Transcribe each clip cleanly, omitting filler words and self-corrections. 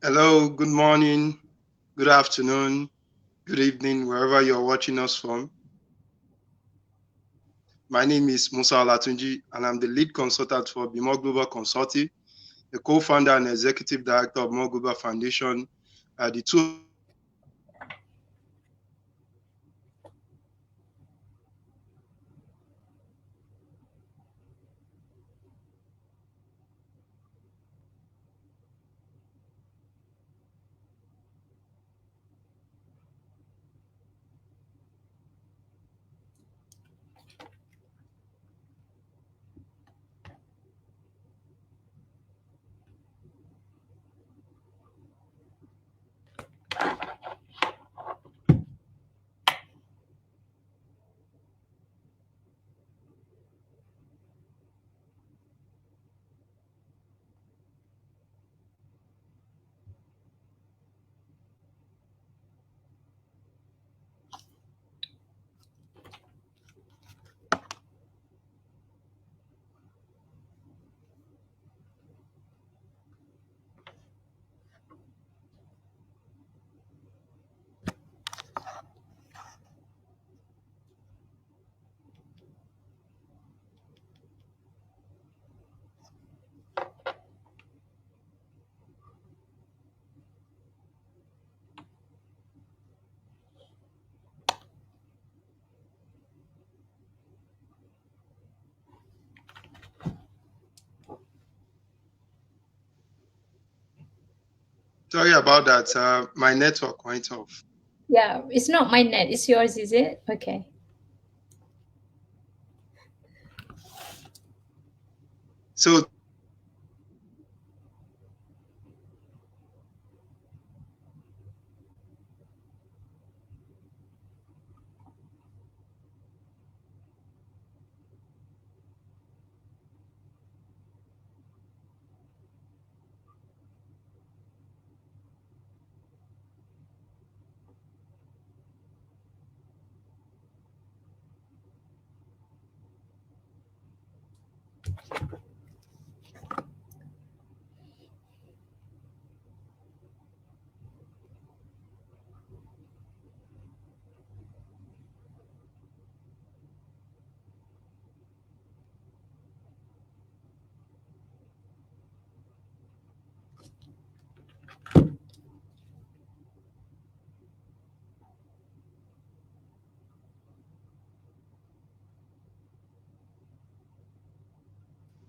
Hello, good morning, good afternoon, good evening, wherever you're watching us from. My name is Musa Olatunji, and I'm the lead consultant for Bimo Global Consulting, the co-founder and executive director of More Global Foundation. The two Sorry about that. My network went off. Yeah, it's not my net. It's yours, is it? Okay. So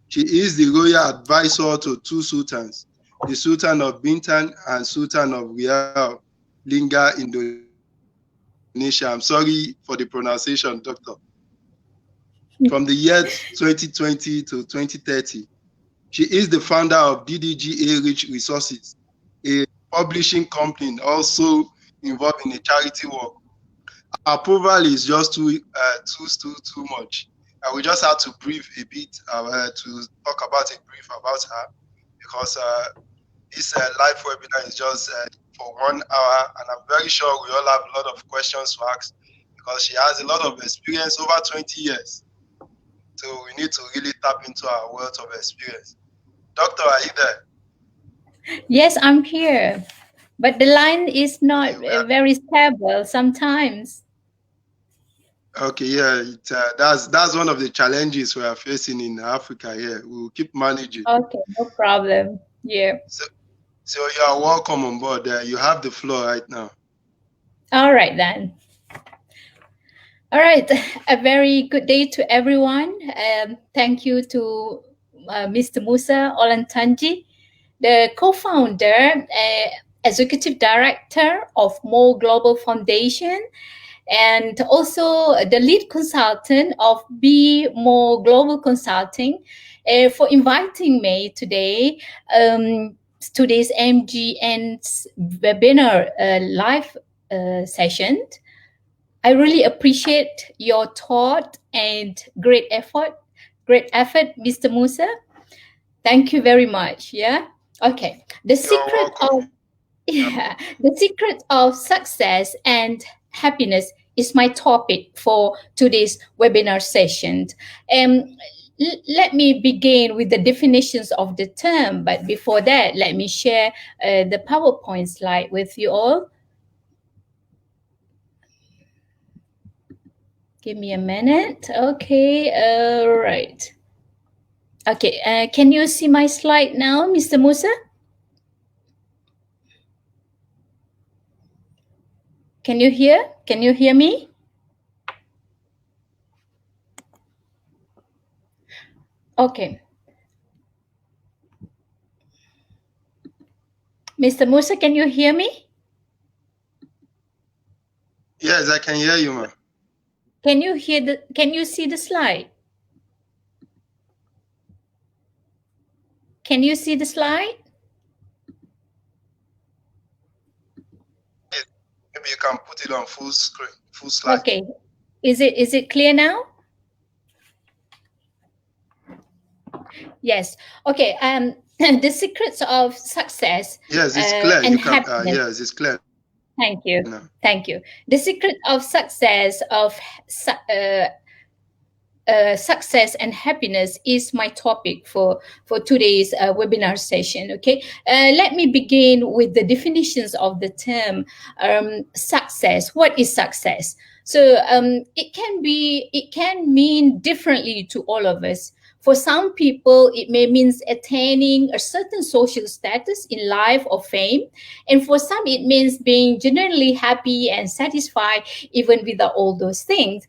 she is the royal advisor to two sultans, the Sultan of Bintan and Sultan of Riau, Linqqa Indonesia. I'm sorry for the pronunciation, Doctor. From the year 2020 to 2030. She is the founder of DDJA Resources, a publishing company also involved in a charity work. Approval is just too much. We just had to brief a bit to talk about a brief about her because this live webinar is just for 1 hour, and I'm very sure we all have a lot of questions to ask because she has a lot of experience, over 20 years. So we need to really tap into our wealth of experience. Doctor, are you there? Yes, I'm here. But the line is not very stable sometimes. Okay, yeah, that's one of the challenges we are facing in Africa here. We'll keep managing. Okay, no problem. Yeah. So you are welcome on board. You have the floor right now. All right, then. All right. A very good day to everyone. Thank you to Mr. Musa Olantanji, the co-founder, executive director of Mo Global Foundation, and also the lead consultant of Be More Global Consulting, for inviting me today. Today's MGN's webinar live session. I really appreciate your thought and great effort, Mr. Musa. Thank you very much. Yeah. Okay. The secret of success and happiness is my topic for today's webinar session. let me begin with the definitions of the term. But before that, let me share the PowerPoint slide with you all. Give me a minute. Okay, all right. Okay, can you see my slide now, Mr. Musa? Can you hear? Can you hear me? Okay. Mr. Musa, can you hear me? Yes, I can hear you, ma'am. Can you see the slide? Can you see the slide? Maybe you can put it on full screen, full slide. Okay. Is it clear now? Yes. Okay. The secrets of success. Yes, it's clear. And You can. happiness. Yes, it's clear. Thank you. No. Thank you. The secret of success success and happiness is my topic for today's webinar session. Okay, let me begin with the definitions of the term success. What is success? So it can mean differently to all of us. For some people, it may mean attaining a certain social status in life or fame. And for some, it means being genuinely happy and satisfied even without all those things.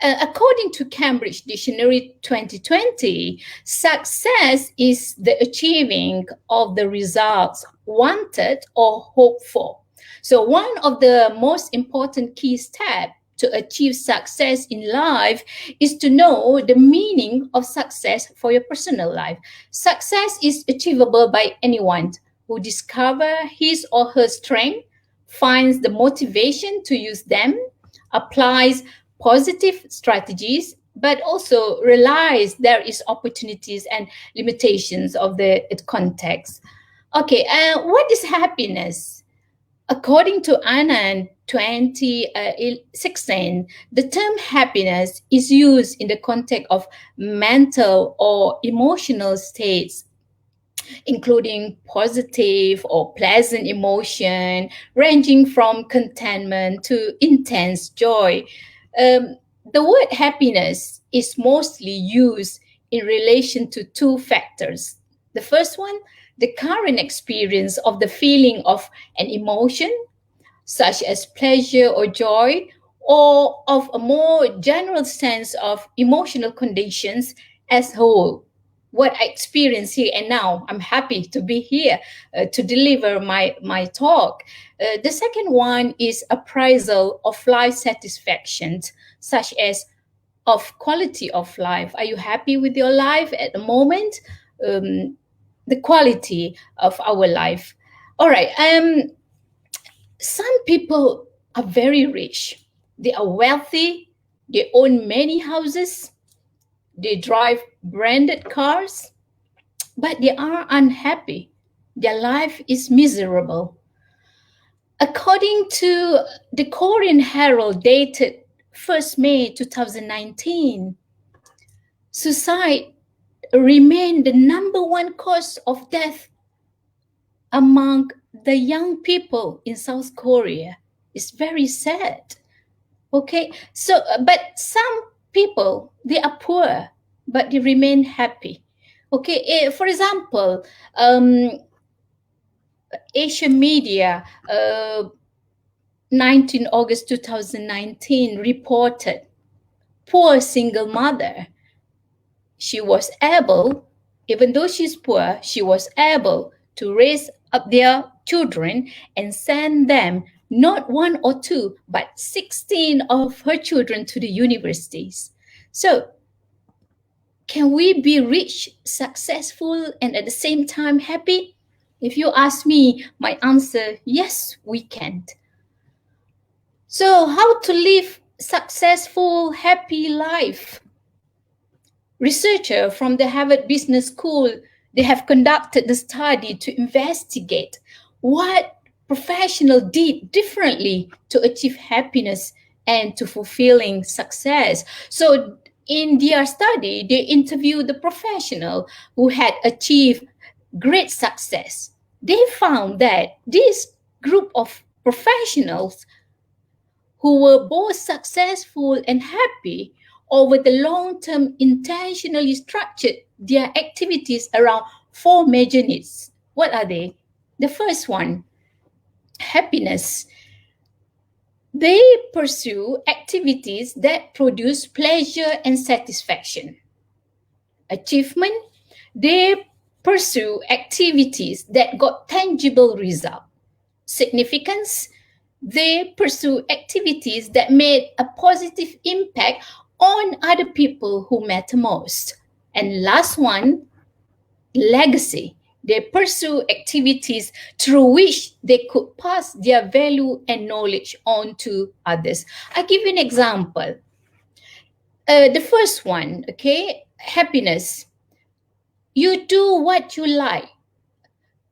According to Cambridge Dictionary 2020, success is the achieving of the results wanted or hoped for. So one of the most important key steps to achieve success in life is to know the meaning of success for your personal life. Success is achievable by anyone who discovers his or her strength, finds the motivation to use them, applies positive strategies, but also realize there is opportunities and limitations of the context. Okay, what is happiness? According to Anand 2016, the term happiness is used in the context of mental or emotional states, including positive or pleasant emotion, ranging from contentment to intense joy. The word happiness is mostly used in relation to two factors. The first one, the current experience of the feeling of an emotion, such as pleasure or joy, or of a more general sense of emotional conditions as whole. What I experience here and now, I'm happy to be here to deliver my talk. The second one is appraisal of life satisfaction, such as of quality of life. Are you happy with your life at the moment? The quality of our life. All right. Some people are very rich. They are wealthy. They own many houses. They drive branded cars, but they are unhappy. Their life is miserable. According to the Korean Herald dated 1st May 2019, suicide remained the number one cause of death among the young people in South Korea. It's very sad. Okay, so but some people, they are poor, but they remain happy. Okay, for example, Asian media, 19 August 2019, reported poor single mother. She was able, even though she's poor, she was able to raise up their children and send them not one or two, but 16 of her children to the universities. So, can we be rich, successful, and at the same time happy? If you ask me, my answer, yes, we can. So, how to live successful, happy life? Researchers from the Harvard Business School, they have conducted the study to investigate what professionals did differently to achieve happiness and to fulfilling success. So In their study, they interviewed the professional who had achieved great success. They found that this group of professionals who were both successful and happy over the long term intentionally structured their activities around four major needs. What are they? The first one, happiness. They pursue activities that produce pleasure and satisfaction. Achievement, they pursue activities that got tangible result. Significance, they pursue activities that made a positive impact on other people who matter most. And last one, legacy. They pursue activities through which they could pass their value and knowledge on to others. I give you an example. The first one, okay, happiness. You do what you like.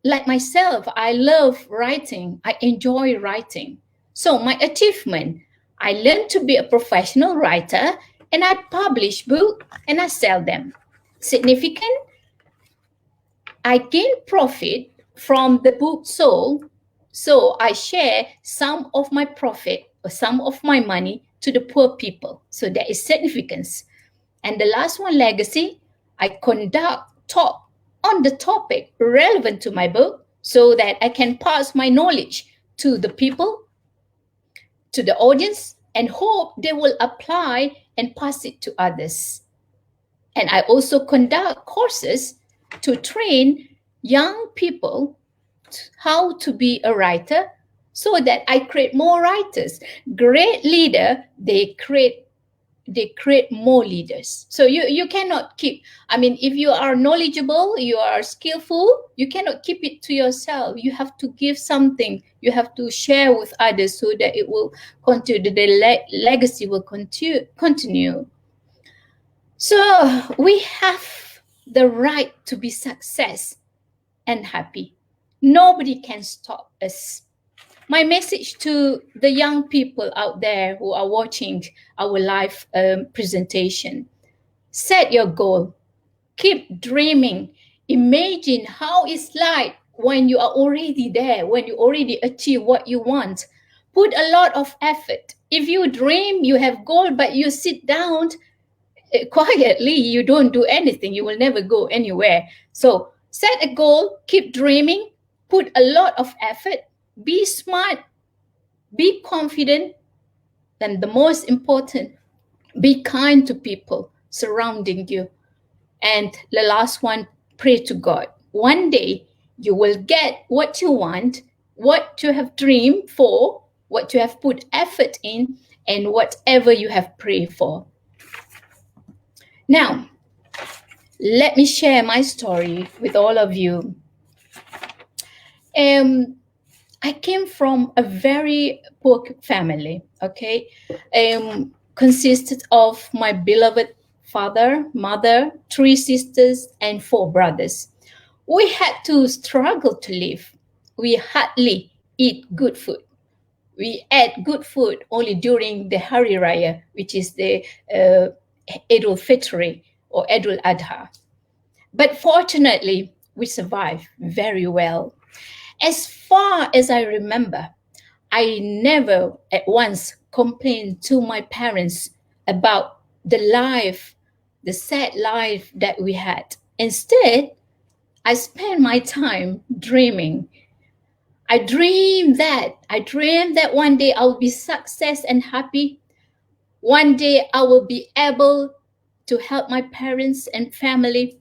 Like myself, I love writing. I enjoy writing. So my achievement, I learned to be a professional writer and I publish books and I sell them. Significant, I gain profit from the book sold, so I share some of my profit or some of my money to the poor people. So there is significance. And the last one, legacy, I conduct talk on the topic relevant to my book so that I can pass my knowledge to the people, to the audience, and hope they will apply and pass it to others. And I also conduct courses to train young people how to be a writer so that I create more writers. Great leader, they create more leaders. So you cannot keep, I mean, if you are knowledgeable, you are skillful, you cannot keep it to yourself. You have to give something. You have to share with others so that it will continue, the legacy will continue. So we have the right to be success and happy. Nobody can stop us. My message to the young people out there who are watching our live presentation, set your goal, keep dreaming, imagine how it's like when you are already there, when you already achieve what you want. Put a lot of effort. If you dream, you have goal, but you sit down quietly, you don't do anything, you will never go anywhere. So set a goal, keep dreaming, put a lot of effort, be smart, be confident, and the most important, be kind to people surrounding you. And the last one, pray to God. One day you will get what you want, what you have dreamed for, what you have put effort in, and whatever you have prayed for. Now, let me share my story with all of you. I came from a very poor family, okay? Consisted of my beloved father, mother, 3 sisters, and 4 brothers. We had to struggle to live. We hardly eat good food. We ate good food only during the Hari Raya, which is the Eid al-Fitr or Eid al-Adha. But fortunately, we survived very well. As far as I remember, I never at once complained to my parents about the life, the sad life that we had. Instead, I spent my time dreaming. I dreamed that one day I will be success and happy. One day I will be able to help my parents and family.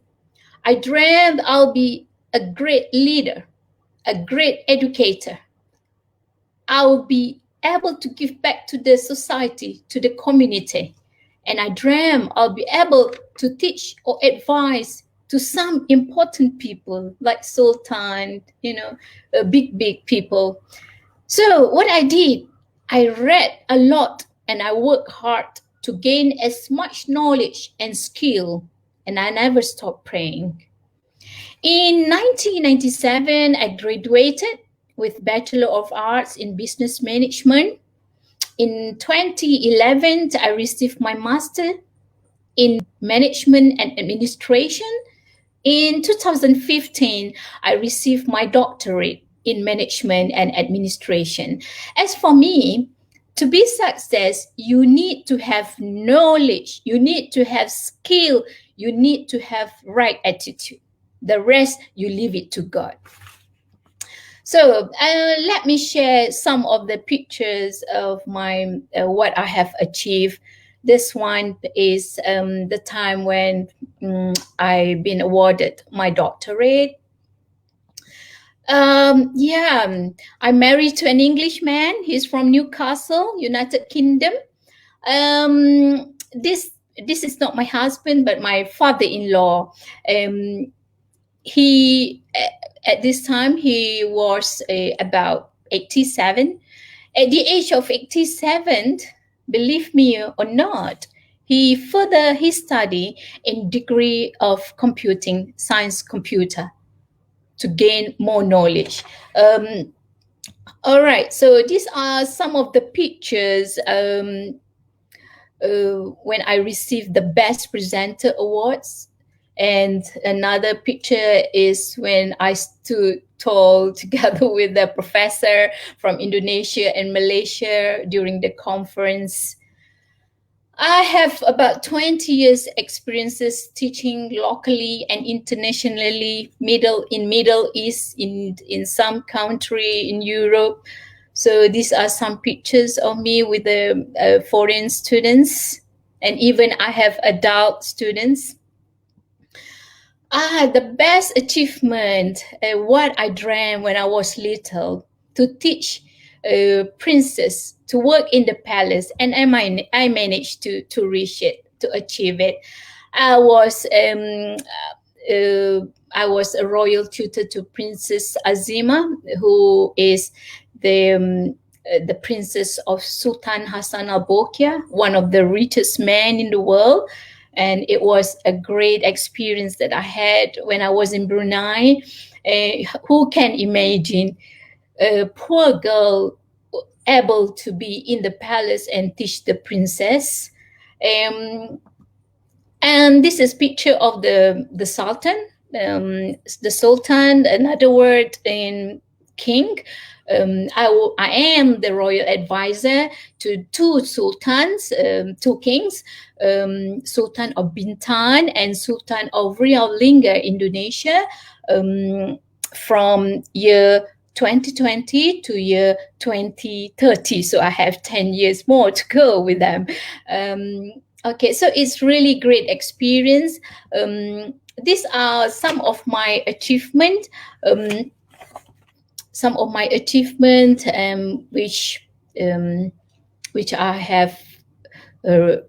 I dreamed I'll be a great leader, a great educator. I'll be able to give back to the society, to the community. And I dream I'll be able to teach or advise to some important people like Sultan, big people. So what I did, I read a lot and I worked hard to gain as much knowledge and skill, and I never stopped praying. In 1997, I graduated with Bachelor of Arts in Business Management. In 2011, I received my master. in management and administration. In 2015, I received my doctorate in management and administration. As for me, to be success, you need to have knowledge, you need to have skill, you need to have right attitude. The rest, you leave it to God. So let me share some of the pictures of my what I have achieved. This one is the time when I've been awarded my doctorate. I'm married to an Englishman. He's from Newcastle, United Kingdom. This is not my husband, but my father-in-law. He at this time he was about 87. At the age of 87, believe me or not, he furthered his study in degree of computing science computer to gain more knowledge. All right, so these are some of the pictures when I received the Best Presenter Awards. And another picture is when I stood tall together with the professor from Indonesia and Malaysia during the conference. I have about 20 years experiences teaching locally and internationally, Middle East, in some country in Europe. So these are some pictures of me with the foreign students, and even I have adult students. The best achievement, what I dreamed when I was little, to teach princess to work in the palace, and I managed to reach it, to achieve it. I was a royal tutor to Princess Azima, who is the princess of Sultan Hassan al-Bolkiah, one of the richest men in the world. And it was a great experience that I had when I was in Brunei. Who can imagine a poor girl able to be in the palace and teach the princess? And this is picture of the Sultan. The Sultan, another word in king. I am the royal advisor to two sultans, two kings, Sultan of Bintan and Sultan of Riau, Linqqa Indonesia, from year 2020 to year 2030. So I have 10 years more to go with them. Okay, so it's really great experience. These are some of my achievements. Some of my achievements, which I have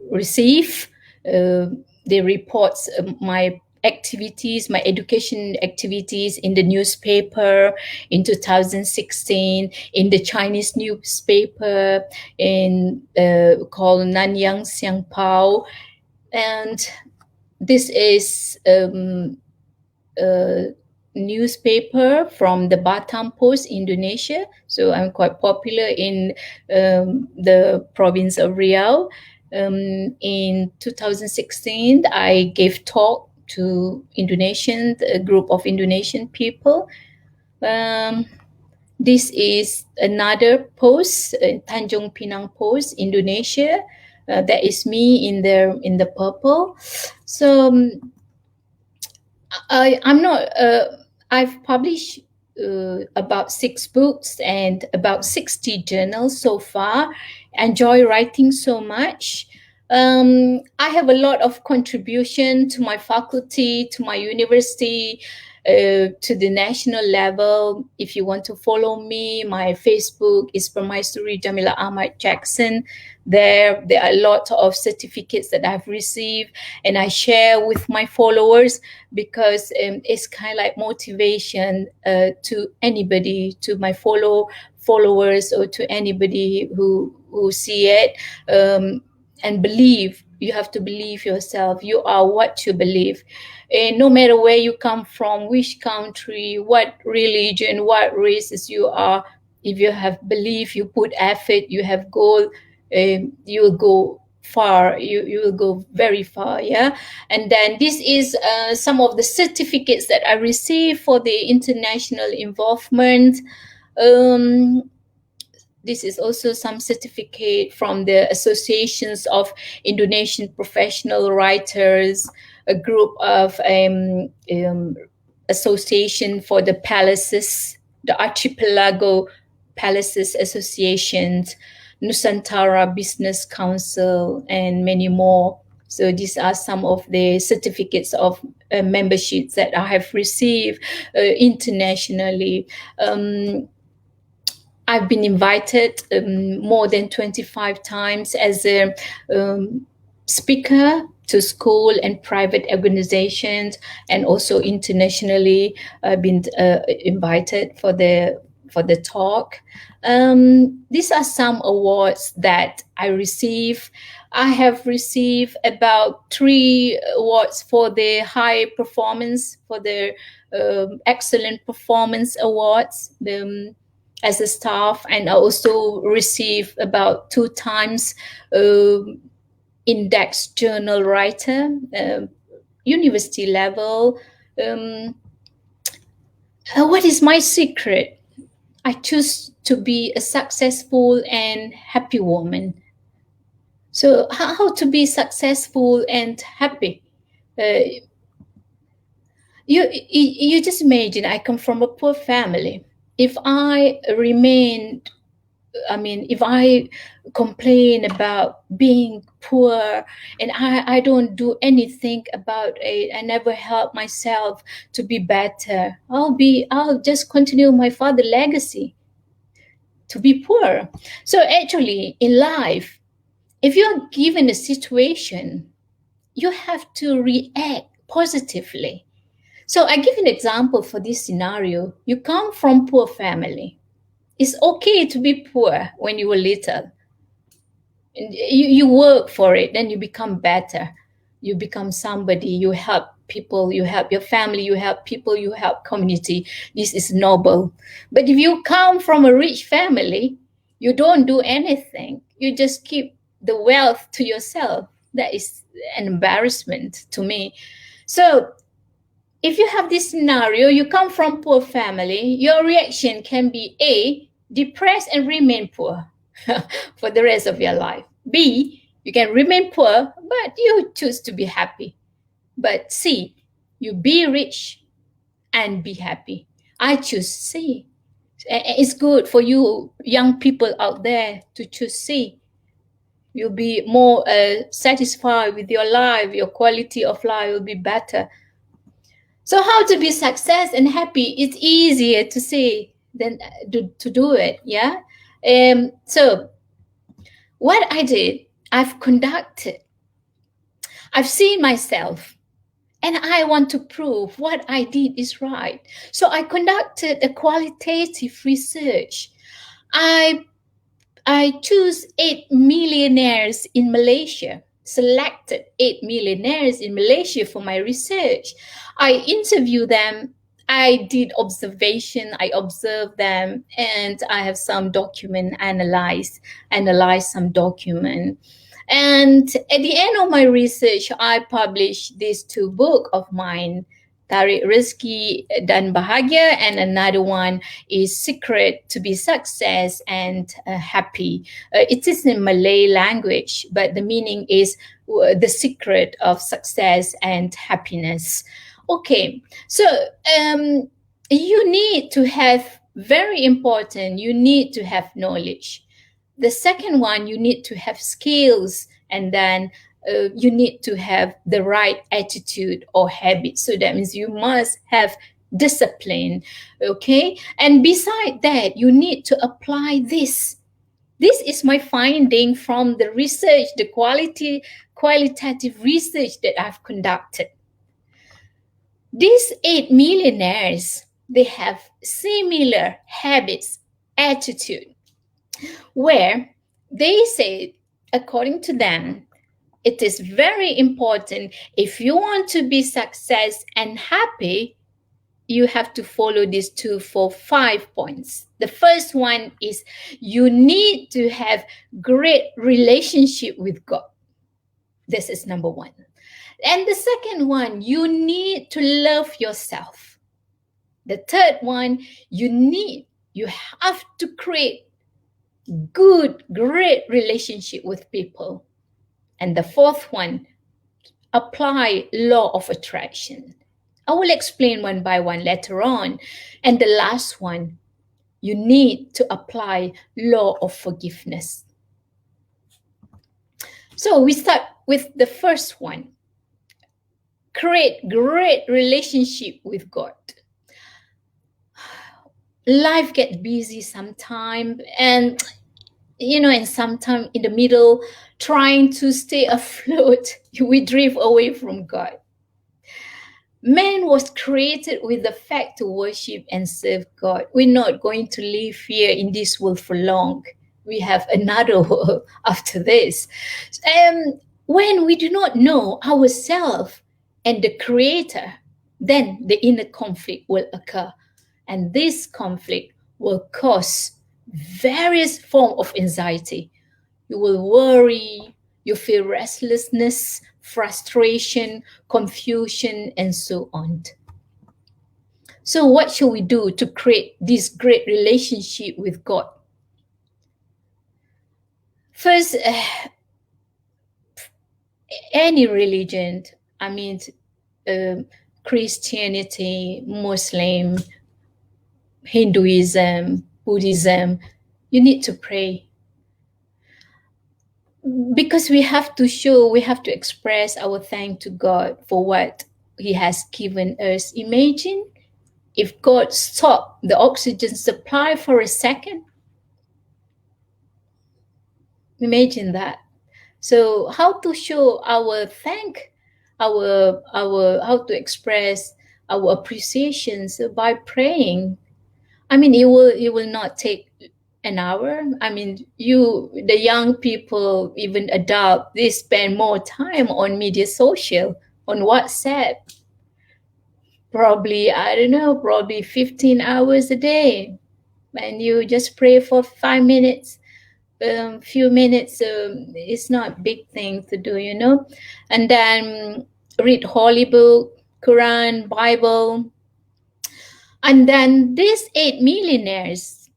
received. The reports, my activities, my education activities in the newspaper in 2016, in the Chinese newspaper called Nanyang Xiangpao, and this is newspaper from the Batam Post, Indonesia. So I'm quite popular in the province of Riau. In 2016, I gave talk to a group of Indonesian people. This is another post, Tanjung Pinang Post, Indonesia. That is me in the purple. So I'm not. I've published about 6 books and about 60 journals so far. Enjoy writing so much. I have a lot of contribution to my faculty, to my university, to the national level. If you want to follow me, my Facebook is Permaisuri Jamilah Ahmad Jackson. There are a lot of certificates that I've received, and I share with my followers because it's kind of like motivation to anybody, to my followers, or to anybody who see it, and believe. You have to believe yourself. You are what you believe. And no matter where you come from, which country, what religion, what races you are, if you have belief, you put effort, you have goal, you will go far. You will go very far, yeah. And then this is some of the certificates that I received for the international involvement. um, this is also some certificate from the associations of Indonesian professional writers, a group of association for the palaces, the archipelago palaces associations, Nusantara Business Council, and many more. So these are some of the certificates of memberships that I have received internationally. I've been invited more than 25 times as a speaker to school and private organizations, and also internationally. I've been invited for the talk. These are some awards that I receive. I have received about 3 awards for the high performance, for the excellent performance awards. As a staff, and I also receive about 2 times index journal writer, university level. What is my secret? I choose to be a successful and happy woman. So how to be successful and happy? You just imagine, I come from a poor family. If I if I complain about being poor and I don't do anything about it, I never help myself to be better, I'll just continue my father's legacy to be poor. So actually in life, if you're given a situation, you have to react positively. So I give an example for this scenario. You come from poor family. It's okay to be poor when you were little. You work for it, then you become better. You become somebody, you help people, you help your family, you help people, you help community. This is noble. But if you come from a rich family, you don't do anything. You just keep the wealth to yourself. That is an embarrassment to me. So if you have this scenario, you come from poor family, your reaction can be A, depressed and remain poor for the rest of your life. B, you can remain poor, but you choose to be happy. But C, you be rich and be happy. I choose C. It's good for you young people out there to choose C. You'll be more satisfied with your life, your quality of life will be better. So how to be success and happy? It's easier to say than to do it, yeah? So what I did, I've seen myself, and I want to prove what I did is right. So I conducted a qualitative research. I choose 8 millionaires in Malaysia, selected 8 millionaires in Malaysia for my research. I interviewed them. I did observation. I observed them, and I have some document analyze some document. And at the end of my research, I published these 2 books of mine, Tarik Rezeki dan Bahagia, and another one is Secret to be Success and Happy. It is in Malay language, but the meaning is the secret of success and happiness. Okay, so you need to have, very important, you need to have knowledge. The second one, you need to have skills, and then you need to have the right attitude or habit. So that means you must have discipline, okay? And beside that, you need to apply this. This is my finding from the research, the qualitative research that I've conducted. These 8 millionaires, they have similar habits, attitude, where they say, according to them, it is very important, if you want to be success and happy, you have to follow these 2 for 5 points. The first one is you need to have great relationship with God. This is number one. And the second one, you need to love yourself. The third one, you have to create great relationship with people. And the fourth one, apply law of attraction. I will explain one by one later on. And the last one, you need to apply law of forgiveness. So we start with the first one. Create great relationship with God. Life gets busy sometimes, and sometime in the middle, trying to stay afloat, we drift away from God. Man was created with the fact to worship and serve God. We're not going to live here in this world for long. We have another world after this. And when we do not know ourselves and the Creator, then the inner conflict will occur. And this conflict will cause various forms of anxiety. You will worry, you feel restlessness, frustration, confusion, and so on. So what should we do to create this great relationship with God? First, any religion, Christianity, Muslim, Hinduism, Buddhism, you need to pray. Because we have to express our thanks to God for what He has given us. Imagine if God stopped the oxygen supply for a second. Imagine that. So how to show our how to express our appreciations by praying. It will not take an hour. The young people, even adult, they spend more time on media social, on WhatsApp. Probably, 15 hours a day. And you just pray for 5 minutes, few minutes. It's not big thing to do, And then read holy book, Quran, Bible. And then these 8 millionaires,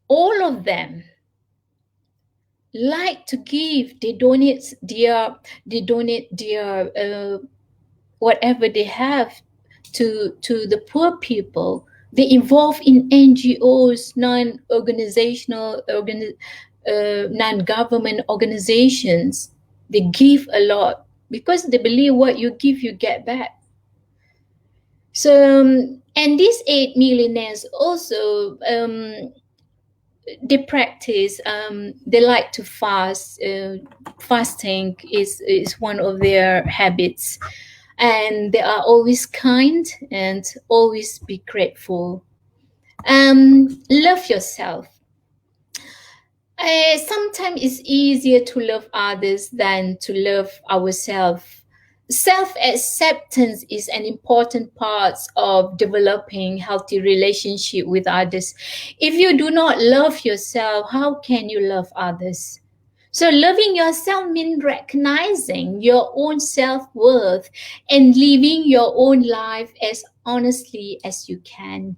all of them like to give. They donate their whatever they have to the poor people. They involve in NGOs, non-government organizations. They give a lot because they believe what you give, you get back. So, and these 8 millionaires also, they practice, they like to fast. Fasting is one of their habits. And they are always kind and always be grateful. Love yourself. Sometimes it's easier to love others than to love ourselves. Self-acceptance is an important part of developing healthy relationship with others. If you do not love yourself, how can you love others? So loving yourself means recognizing your own self-worth and living your own life as honestly as you can.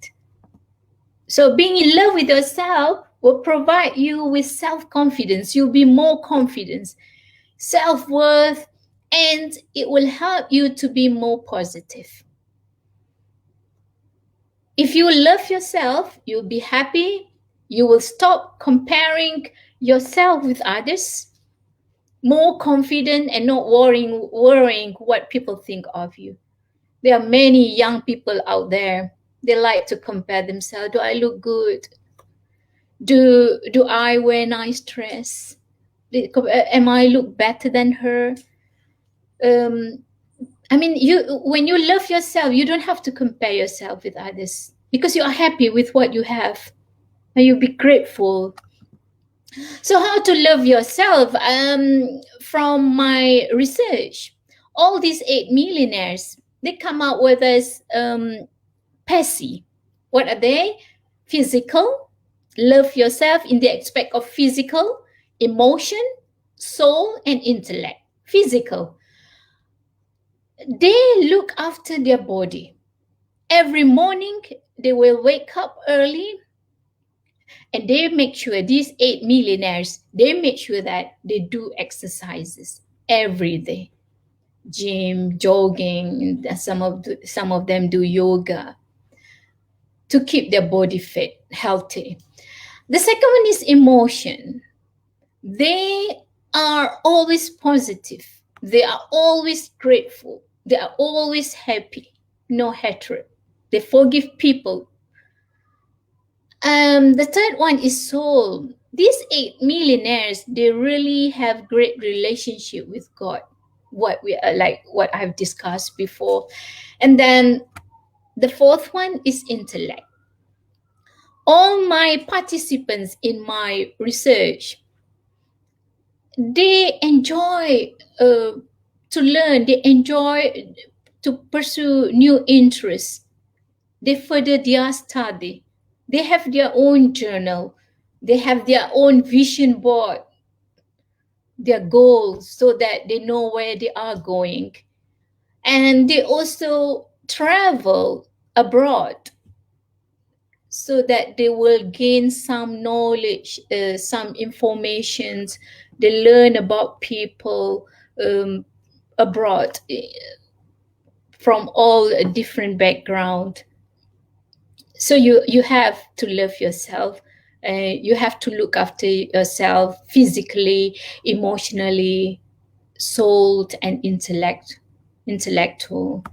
So being in love with yourself will provide you with self-confidence. You'll be more confident, self-worth, and it will help you to be more positive. If you love yourself, you'll be happy. You will stop comparing yourself with others, more confident and not worrying what people think of you. There are many young people out there. They like to compare themselves. Do I look good? Do I wear nice dress? Am I look better than her? When you love yourself, you don't have to compare yourself with others because you are happy with what you have and you'll be grateful. So how to love yourself? From my research, all these 8 millionaires, they come out with this PESI. What are they? Physical. Love yourself in the aspect of physical, emotion, soul, and intellect. Physical. They look after their body. Every morning, they will wake up early and they make sure, these 8 millionaires, they make sure that they do exercises every day, gym, jogging, and some of them do yoga to keep their body fit, healthy. The second one is emotion. They are always positive. They are always grateful. They are always happy. No hatred. They forgive people. The third one is soul. These 8 millionaires, they really have great relationship with God. What we are like, what I've discussed before. And then the fourth one is intellect. All my participants in my research, they enjoy to learn, they enjoy to pursue new interests, they further their study, they have their own journal, they have their own vision board, their goals, so that they know where they are going. And they also travel abroad so that they will gain some knowledge, some informations. They learn about people abroad from all different background. So you have to love yourself. You have to look after yourself physically, emotionally, soul, and intellectual.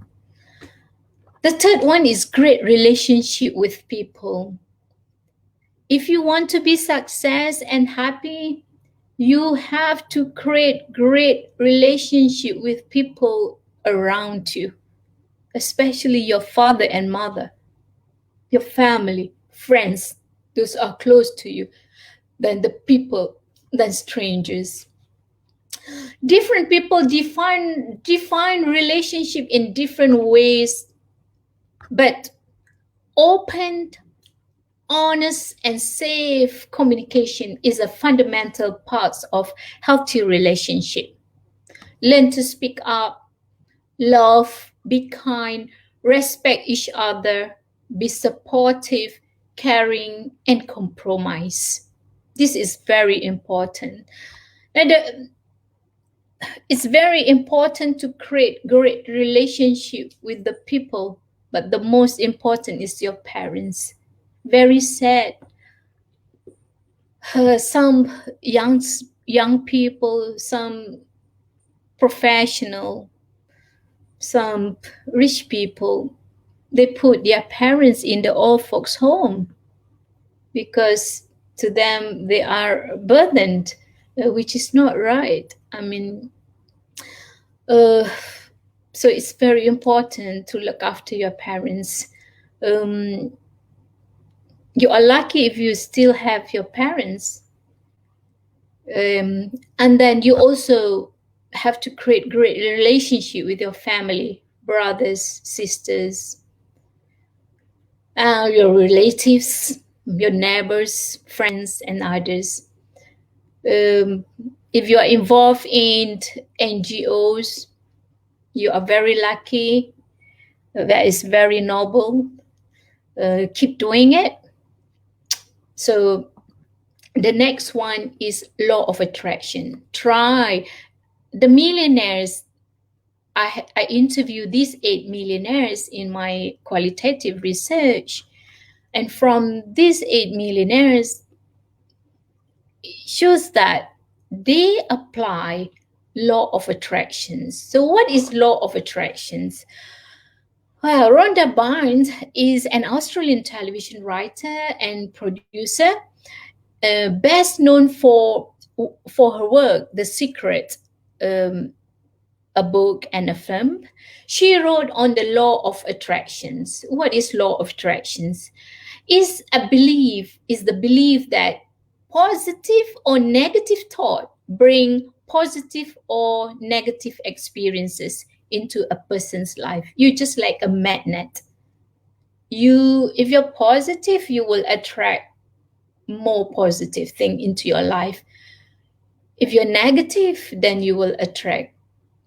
The third one is great relationship with people. If you want to be success and happy, you have to create great relationship with people around you, especially your father and mother, your family, friends. Those are close to you, than the people, than strangers. Different people define relationship in different ways, but open, honest, and safe communication is a fundamental part of healthy relationship. Learn to speak up, love, be kind, respect each other, be supportive, caring, and compromise. This is very important. And it's very important to create great relationship with the people, but the most important is your parents. Very sad. Some young people, some professional, some rich people, they put their parents in the old folks home because to them they are burdened, which is not right. I mean, so it's very important to look after your parents. You are lucky if you still have your parents. And then you also have to create great relationship with your family, brothers, sisters, your relatives, your neighbors, friends, and others. If you are involved in NGOs, you are very lucky. That is very noble. Keep doing it. So the next one is law of attraction. Try. The millionaires, I interviewed these 8 millionaires in my qualitative research. And from these 8 millionaires, it shows that they apply law of attractions. So what is law of attractions? Well, Rhonda Byrne is an Australian television writer and producer, best known for her work, The Secret, a book and a film. She wrote on the law of attractions. What is law of attractions? Is the belief that positive or negative thought bring positive or negative experiences into a person's life. You're just like a magnet. If you're positive, you will attract more positive thing into your life. If you're negative, then you will attract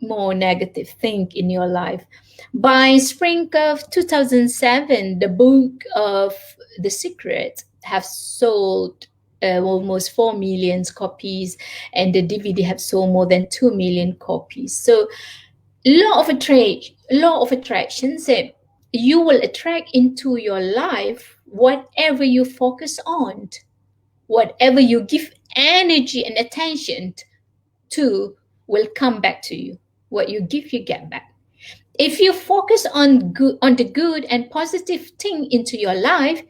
more negative thing in your life. By spring of 2007, the book of The Secret have sold almost 4 million copies, and the DVD have sold more than 2 million copies. So law of attraction said you will attract into your life whatever you focus on, whatever you give energy and attention to will come back to you. What you give, you get back. If you focus on the good and positive thing into your life,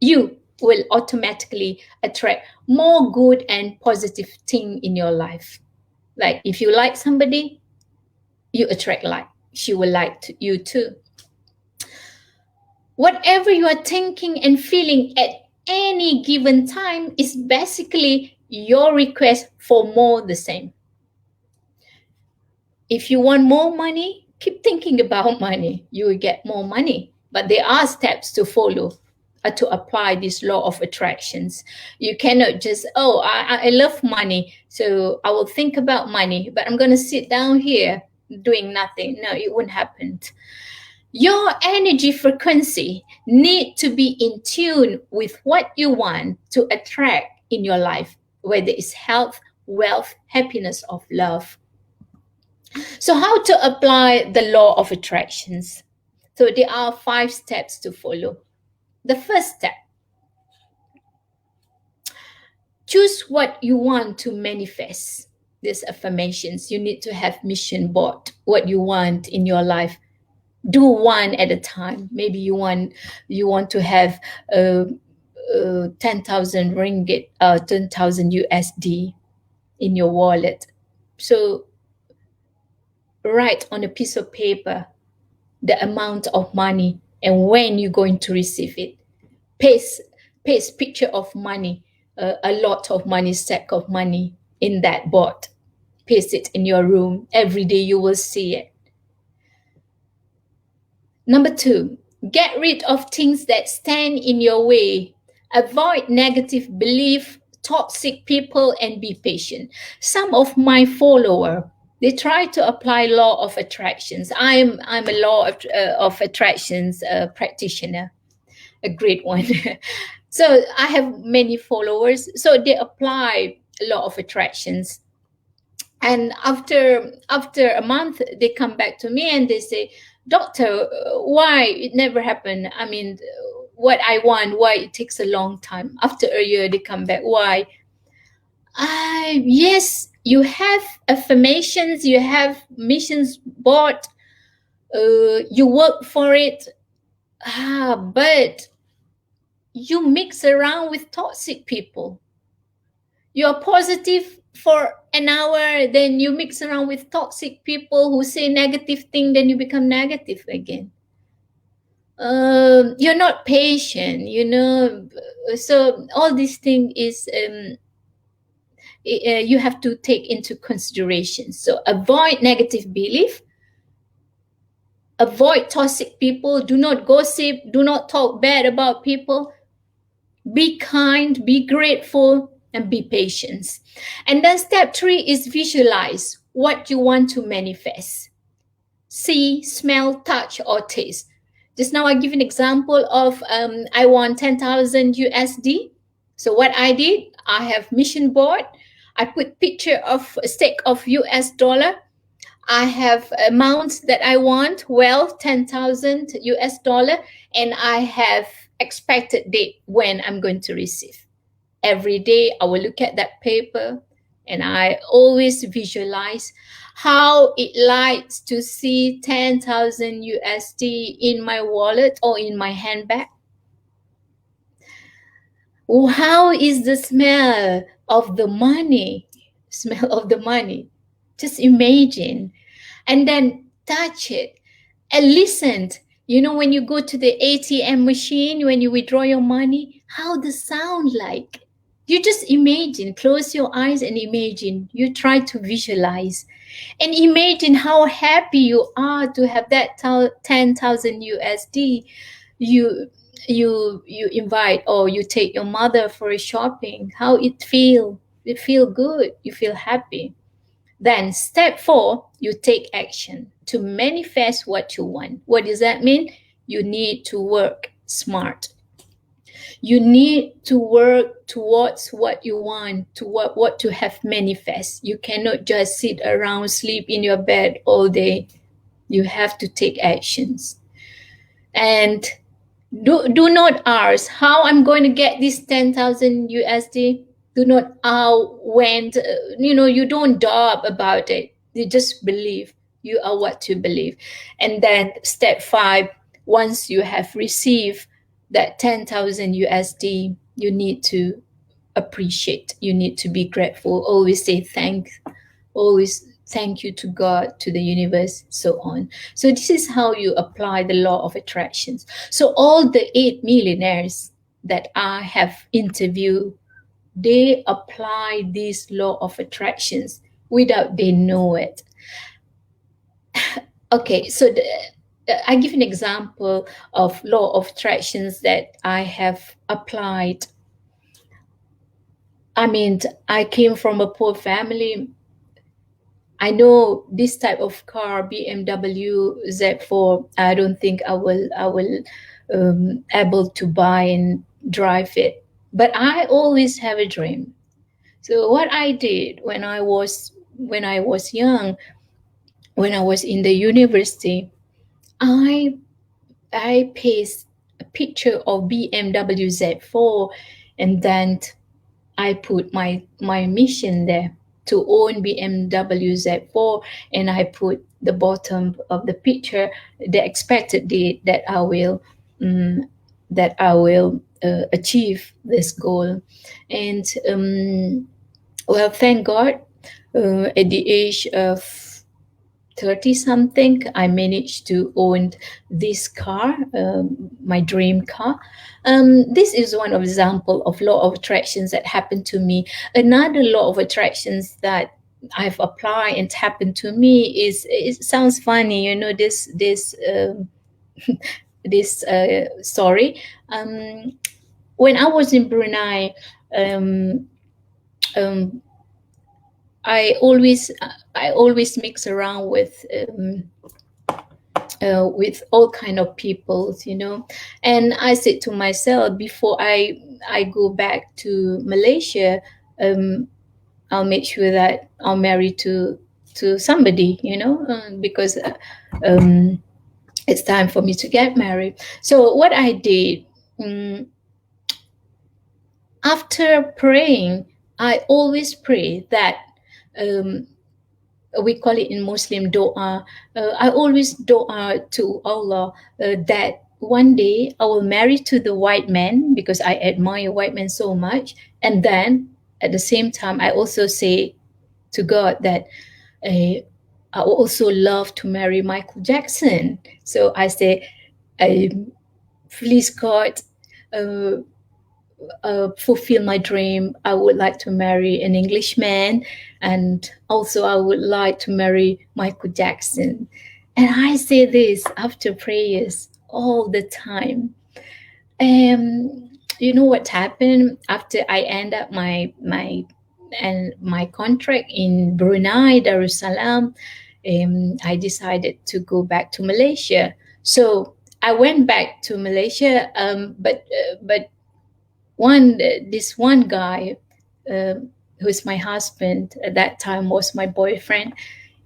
you will automatically attract more good and positive thing in your life. Like if you like somebody, you attract like. She will like you too. Whatever you are thinking and feeling at any given time is basically your request for more the same. If you want more money, keep thinking about money. You will get more money. But there are steps to follow to apply this law of attractions. You cannot just, oh, I love money, so I will think about money, but I'm going to sit down here doing nothing. No, it won't happen. Your energy frequency need to be in tune with what you want to attract in your life, whether it's health, wealth, happiness, or love. So how to apply the law of attractions? So there are 5 steps to follow. The first step, choose what you want to manifest. These affirmations, you need to have mission board, what you want in your life. Do one at a time. Maybe you want to have 10,000 ringgit, 10,000 USD in your wallet. So write on a piece of paper the amount of money and when you're going to receive it. Paste picture of money, a lot of money, stack of money in that board. Paste it in your room. Every day you will see it. Number 2, get rid of things that stand in your way. Avoid negative belief, toxic people, and be patient. Some of my followers, they try to apply law of attractions. I'm a law of attractions practitioner, a great one. So I have many followers. So they apply law of attractions. And after a month, they come back to me and they say, Doctor, why it never happened? I mean, what I want, why it takes a long time? After a year, they come back. Why? Yes, you have affirmations, you have missions board, you work for it, but you mix around with toxic people. You're positive for an hour, then you mix around with toxic people who say negative thing, then you become negative again. You're not patient, so all these things is you have to take into consideration. So avoid negative belief, avoid toxic people, do not gossip, do not talk bad about people, be kind, be grateful, and be patient. And then step 3 is visualize what you want to manifest. See, smell, touch, or taste. Just now I give an example of I want 10,000 USD. So what I did, I have mission board. I put picture of a stack of US dollar. I have amounts that I want, well, 10,000 US dollar, and I have expected date when I'm going to receive. Every day I will look at that paper and I always visualize how it likes to see 10,000 USD in my wallet or in my handbag. How is the smell of the money? Smell of the money. Just imagine. And then touch it and listen. You know, when you go to the ATM machine, when you withdraw your money, how the sound like? You just imagine, close your eyes and imagine. You try to visualize and imagine how happy you are to have that 10,000 USD. You invite or you take your mother for a shopping. How it feel? It feel good. You feel happy. Then step 4, you take action to manifest what you want. What does that mean? You need to work smart. You need to work towards what you want, to what to have manifest. You cannot just sit around, sleep in your bed all day. You have to take actions. And do not ask how I'm going to get this 10,000 USD. Do not when, you don't doubt about it. You just believe. You are what you believe. And then step 5, once you have received that 10,000 USD, you need to appreciate. You need to be grateful. Always say thanks. Always thank you to God, to the universe, so on. So this is how you apply the law of attractions. So all the 8 millionaires that I have interviewed, they apply this law of attractions without they know it. Okay, so I give an example of law of attractions that I have applied. I mean, I came from a poor family. I know this type of car, BMW Z4. I don't think I will able to buy and drive it. But I always have a dream. So what I did when I was young, when I was in the university, I pasted a picture of BMW Z4, and then I put my mission there to own BMW Z4, and I put the bottom of the picture the expected date that I will achieve this goal. And well, thank God, at the age of 30 something, I managed to own this car, my dream car. This is one example of law of attractions that happened to me. Another law of attractions that I've applied and happened to me is, it sounds funny, this this story. When I was in Brunei, um, um, I always mix around with all kind of people, and I said to myself, before I go back to Malaysia, I'll make sure that I'll marry to somebody, because it's time for me to get married. So what I did, after praying, I always pray that, we call it in Muslim doa. I always doa to Allah that one day I will marry to the white man, because I admire white men so much. And then at the same time, I also say to God that I also love to marry Michael Jackson. So I say, please God, fulfill my dream. I would like to marry an Englishman, and also I would like to marry Michael Jackson. And I say this after prayers all the time. You know what happened after I end up my contract in Brunei, Darussalam? I decided to go back to Malaysia. So I went back to Malaysia, but this one guy, who's my husband at that time, was my boyfriend.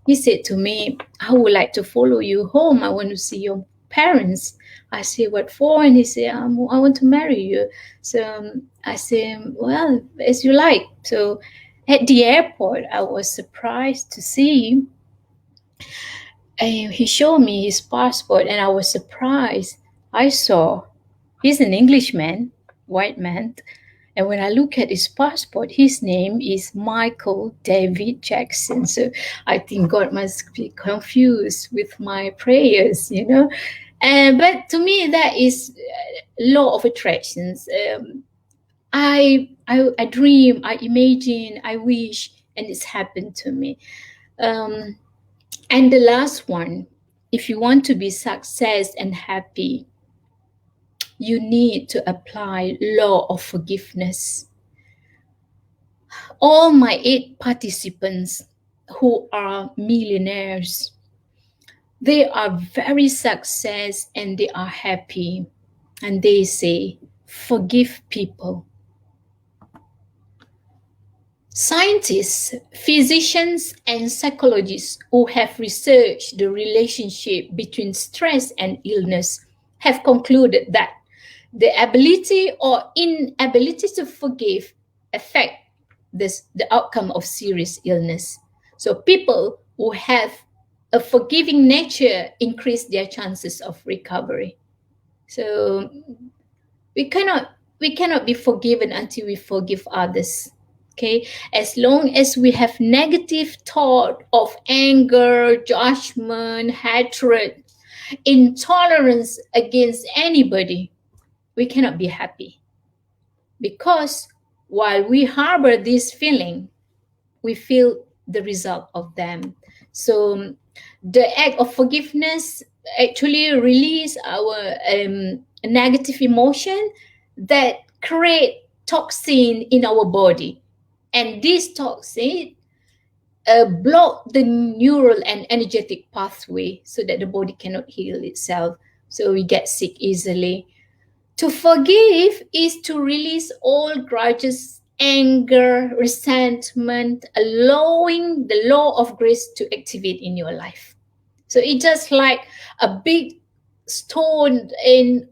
He said to me, I would like to follow you home. I want to see your parents. I said, what for? And he said, I want to marry you. So I said, well, as you like. So at the airport, I was surprised to see he showed me his passport, and I was surprised. I saw he's an Englishman, white man. And when I look at his passport, his name is Michael David Jackson. So I think God must be confused with my prayers, But to me, that is law of attractions. I dream, I imagine, I wish, and it's happened to me. And the last one, if you want to be success and happy, you need to apply law of forgiveness. All my 8 participants, who are millionaires. They are very success and they are happy. And they say, forgive people. Scientists, physicians, and psychologists who have researched the relationship between stress and illness have concluded that the ability or inability to forgive affect the outcome of serious illness. So people who have a forgiving nature increase their chances of recovery. So we cannot be forgiven until we forgive others. Okay, as long as we have negative thought of anger, judgment, hatred, intolerance against anybody, we cannot be happy. Because while we harbor this feeling, we feel the result of them. So the act of forgiveness actually release our negative emotion that create toxin in our body, and this toxin block the neural and energetic pathway so that the body cannot heal itself, so we get sick easily. To forgive is to release all grudges, anger, resentment, allowing the law of grace to activate in your life. So it's just like a big stone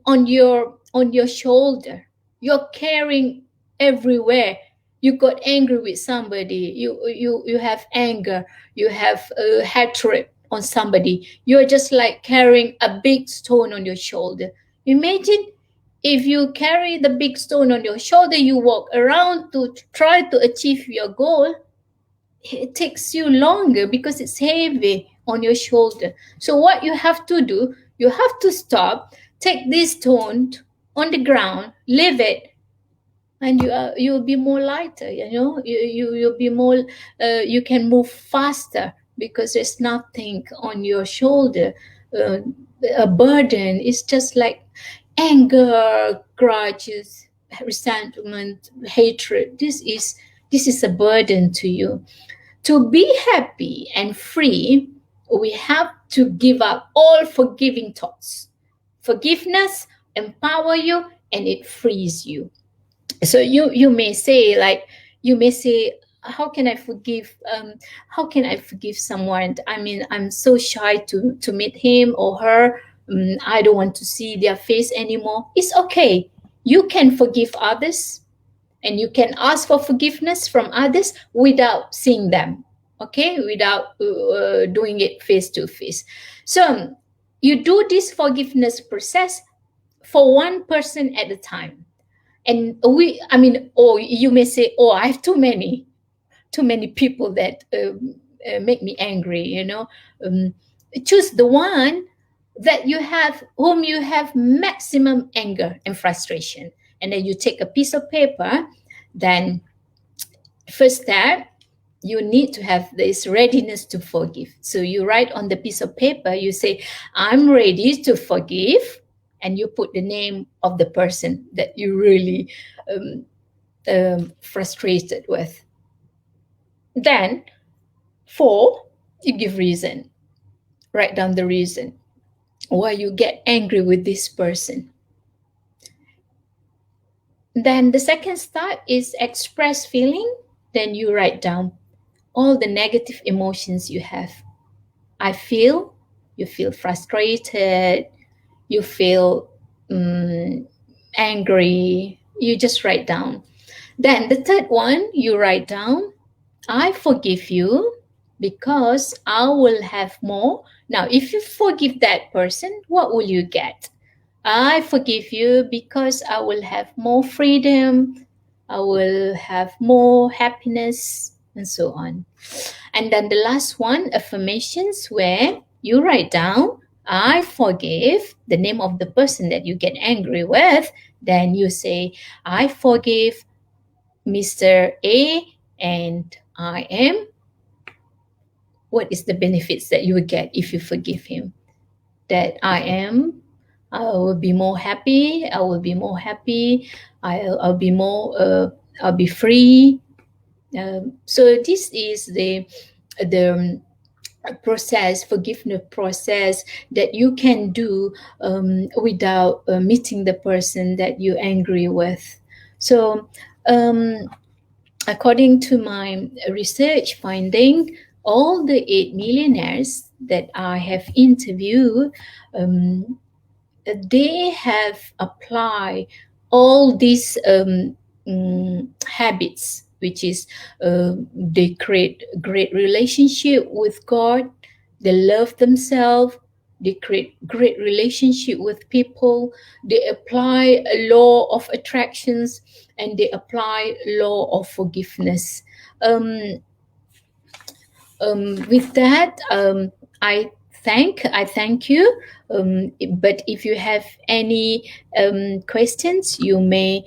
on your shoulder. You're carrying everywhere. You got angry with somebody. You have anger. You have hatred on somebody. You're just like carrying a big stone on your shoulder. Imagine if you carry the big stone on your shoulder, you walk around to try to achieve your goal, it takes you longer because it's heavy on your shoulder. So what you have to do, you have to stop, take this stone on the ground, leave it, and you'll be more lighter. You'll be more. You can move faster because there's nothing on your shoulder. A burden is just like anger, grudges, resentment, hatred. This is a burden to you. To be happy and free, we have to give up all forgiving thoughts. Forgiveness empower you and it frees you. So you may say, how can I forgive someone? I mean, I'm so shy to meet him or her. I don't want to see their face anymore. It's okay. You can forgive others and you can ask for forgiveness from others without seeing them, okay, without doing it face to face. So you do this forgiveness process for one person at a time. And you may say, I have too many people that make me angry. Choose the one that whom you have maximum anger and frustration. And then you take a piece of paper. Then first step, you need to have this readiness to forgive. So you write on the piece of paper, you say, I'm ready to forgive. And you put the name of the person that you really frustrated with. Then 4, you give reason. Write down the reason why you get angry with this person. Then the second step is express feeling. Then you write down all the negative emotions you have. You feel frustrated, you feel angry, you just write down. Then the third one, you write down, I forgive you because I will have more. Now, if you forgive that person, what will you get? I forgive you because I will have more freedom, I will have more happiness, and so on. And then the last one, affirmations, where you write down, I forgive the name of the person that you get angry with. Then you say, I forgive Mr. A and I am. What is the benefits that you will get if you forgive him? That I will be more happy. I will be more happy. I'll be more. I'll be free. So this is the the process, forgiveness process that you can do without meeting the person that you're angry with. So according to my research finding, all the 8 millionaires that I have interviewed, they have applied all these habits, which is they create great relationship with God, they love themselves, they create great relationship with people, they apply a law of attractions, and they apply law of forgiveness. um, with that, I thank you. But if you have any questions, you may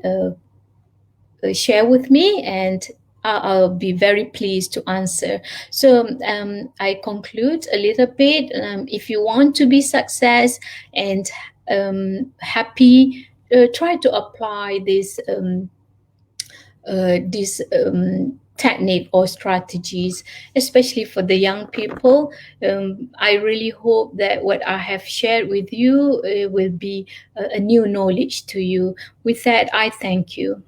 uh, share with me, and I'll be very pleased to answer. So I conclude a little bit. If you want to be success and happy, try to apply this technique or strategies, especially for the young people. I really hope that what I have shared with you will be a new knowledge to you. With that, I thank you.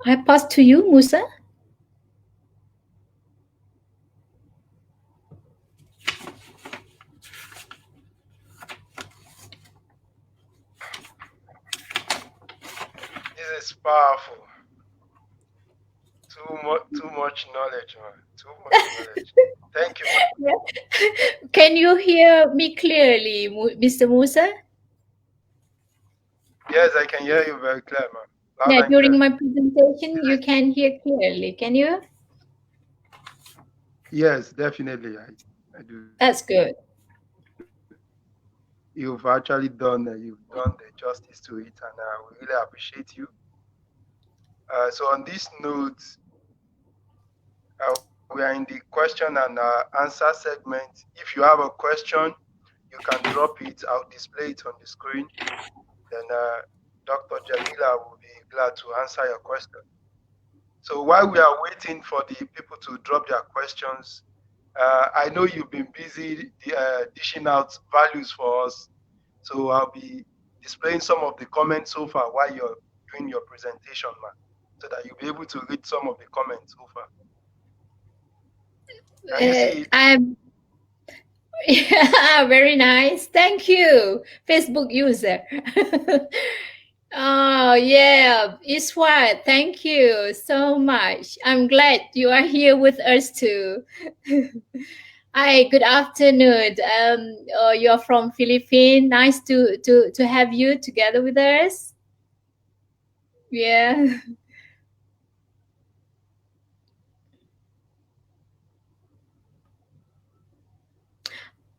I pass to you, Musa. This is powerful. Too much knowledge, man. Too much knowledge. Thank you. Can you hear me clearly, Mr. Musa? Yes, I can hear you very clear, man. Yeah, Loud and during clear. my presentation, you can hear clearly. Can you? Yes, definitely. I do. That's good. You've actually done the justice to it, and we really appreciate you. So on this note, we are in the question and answer segment. If you have a question, you can drop it. I'll display it on the screen. Then Dr. Jamilah will be glad to answer your question. So while we are waiting for the people to drop their questions, I know you've been busy dishing out values for us. So I'll be displaying some of the comments so far while you're doing your presentation, man, so that you'll be able to read some of the comments so far. Can you see it? I'm yeah, very nice. Thank you, Facebook user. Oh yeah, Iswat, thank you so much. I'm glad you are here with us too. Hi, good afternoon. You're from Philippines. Nice to have you together with us. Yeah.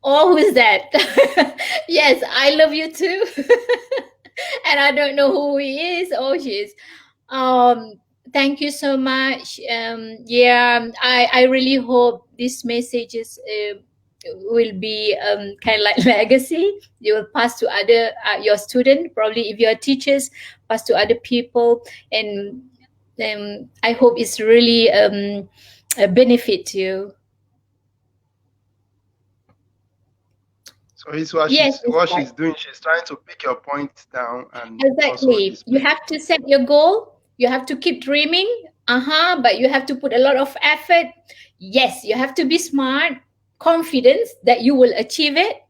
Oh, who's that? Yes, I love you too. And I don't know who he is or she is. Um, Thank you so much. Yeah, I really hope this message will be kind of like legacy. You will pass to other your student, probably if you're teachers, pass to other people, and I hope it's really a benefit to you. So it's what Yes, she's doing. She's trying to pick your point down and also exactly. You display. have to set your goal. You have to keep dreaming. But you have to put a lot of effort. Yes, you have to be smart, confident that you will achieve it.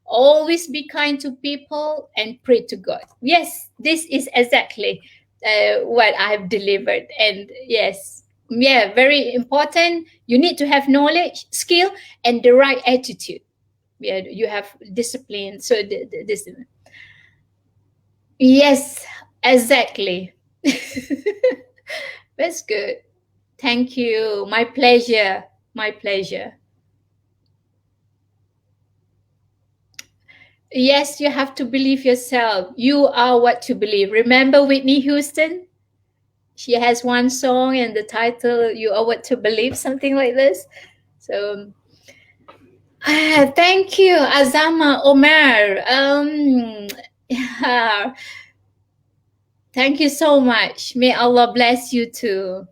Always be kind to people and pray to God. Yes, this is exactly what I have delivered. And yes, yeah, very important. You need to have knowledge, skill, and the right attitude. Yeah, you have discipline. So this. Yes, exactly. That's good. Thank you. My pleasure. My pleasure. Yes, you have to believe yourself. You are what you believe. Remember Whitney Houston? She has one song and the title, You Are What to Believe, something like this. So, thank you, Azama Omar. Yeah. Thank you so much. May Allah bless you too.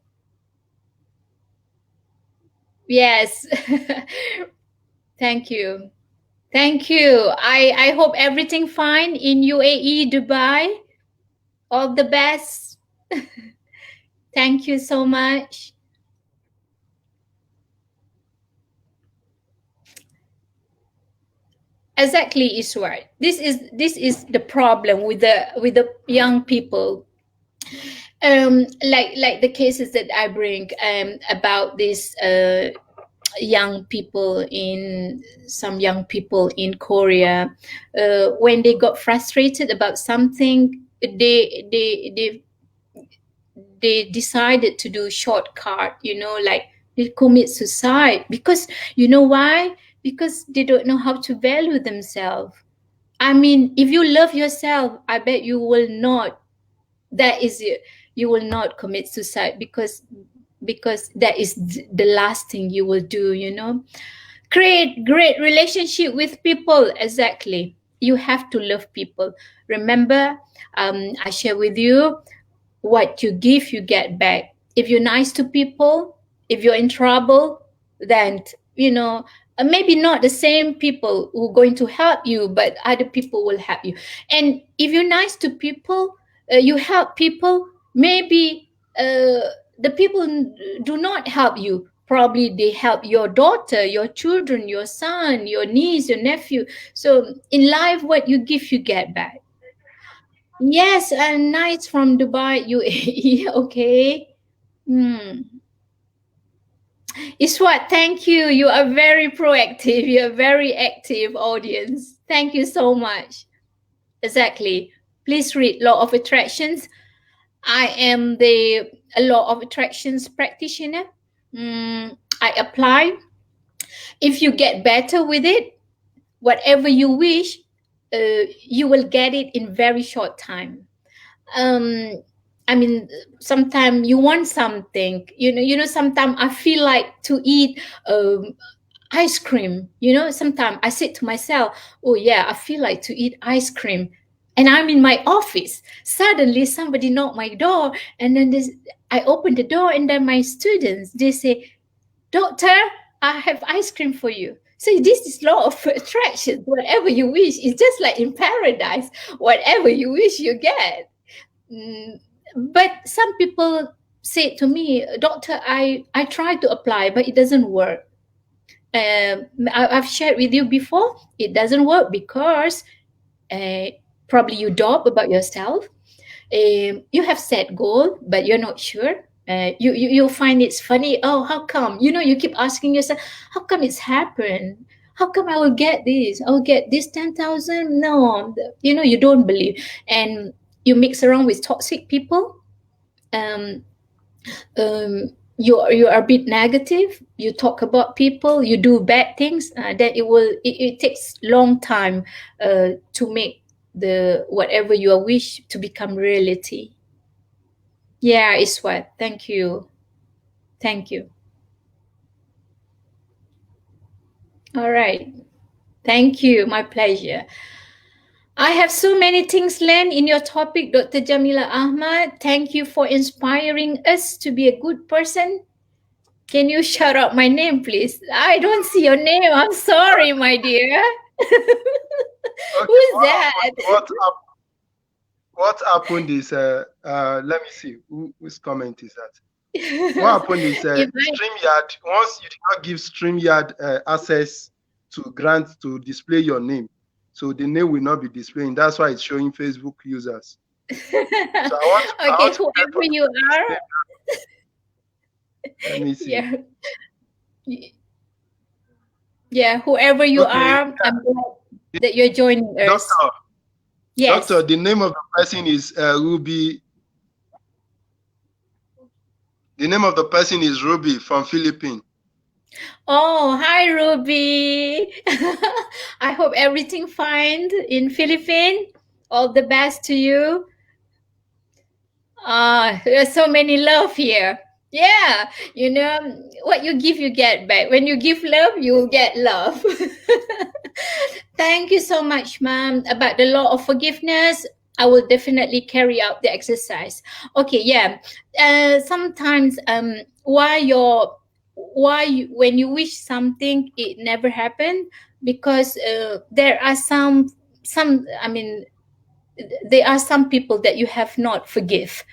Yes. Thank you. Thank you. I hope everything fine in UAE, Dubai. All the best. Thank you so much. Exactly, is right. This is the problem with the young people. Like the cases that I bring about this young people in some young people in Korea, when they got frustrated about something, they decided to do shortcut, like they commit suicide because you know why? Because they don't know how to value themselves. I mean, if you love yourself, I bet you will not. That is it. You will not commit suicide because that is the last thing you will do. Create great relationship with people. Exactly. You have to love people. Remember, I share with you, what you give, you get back. If you're nice to people, if you're in trouble, then, maybe not the same people who are going to help you, but other people will help you. And if you're nice to people, you help people, maybe the people do not help you. Probably they help your daughter, your children, your son, your niece, your nephew. So in life, what you give, you get back. Yes, and nights from Dubai, UAE. Okay. Hmm. Iswat, thank you. You are very proactive. You are very active audience. Thank you so much. Exactly. Please read Law of Attractions. I am the Law of Attractions practitioner. I apply. If you get better with it, whatever you wish, you will get it in very short time. um I mean, sometimes you want something, sometimes I feel like to eat ice cream. Sometimes I sit to myself, oh yeah, I feel like to eat ice cream, and I'm in my office. Suddenly somebody knock my door, and then I open the door, and then my students, they say, doctor, I have ice cream for you. So this is law of attraction. Whatever you wish, it's just like in paradise. Whatever you wish, you get. Mm, but some people say to me, doctor, I try to apply, but it doesn't work. I've shared with you before, it doesn't work because uh, probably you doubt about yourself. You have set goal, but you're not sure. You find it's funny. Oh, how come? You keep asking yourself, how come it's happened? How come I will get this? I'll get this 10,000. No, you don't believe, and you mix around with toxic people. Um, you are a bit negative. You talk about people. You do bad things. That it takes long time to make the whatever you wish to become reality. Yeah, it's what. Thank you. Thank you. All right. Thank you. My pleasure. I have so many things learned in your topic, Dr. Jamilah Ahmad. Thank you for inspiring us to be a good person. Can you shout out my name, please? I don't see your name. I'm sorry, my dear. Okay, Who's that? what happened is, let me see whose comment is that. What happened is, StreamYard, once you did not give StreamYard access to grant to display your name, so the name will not be displaying. That's why it's showing Facebook users. So I want to pay Whoever for you are. Let me see. Yeah. Yeah, whoever you Okay, are, I'm glad that you're joining us. Doctor. Yes. Doctor, the name of the person is Ruby. The name of the person is Ruby from Philippines. Oh, hi, Ruby. I hope everything fine in Philippines. All the best to you. There's so many love here. Yeah, what you give, you get back. When you give love, you will get love. Thank you so much, ma'am. About the law of forgiveness, I will definitely carry out the exercise. Okay, yeah. Sometimes, when you wish something, it never happened because there are some. I mean, there are some people that you have not forgive,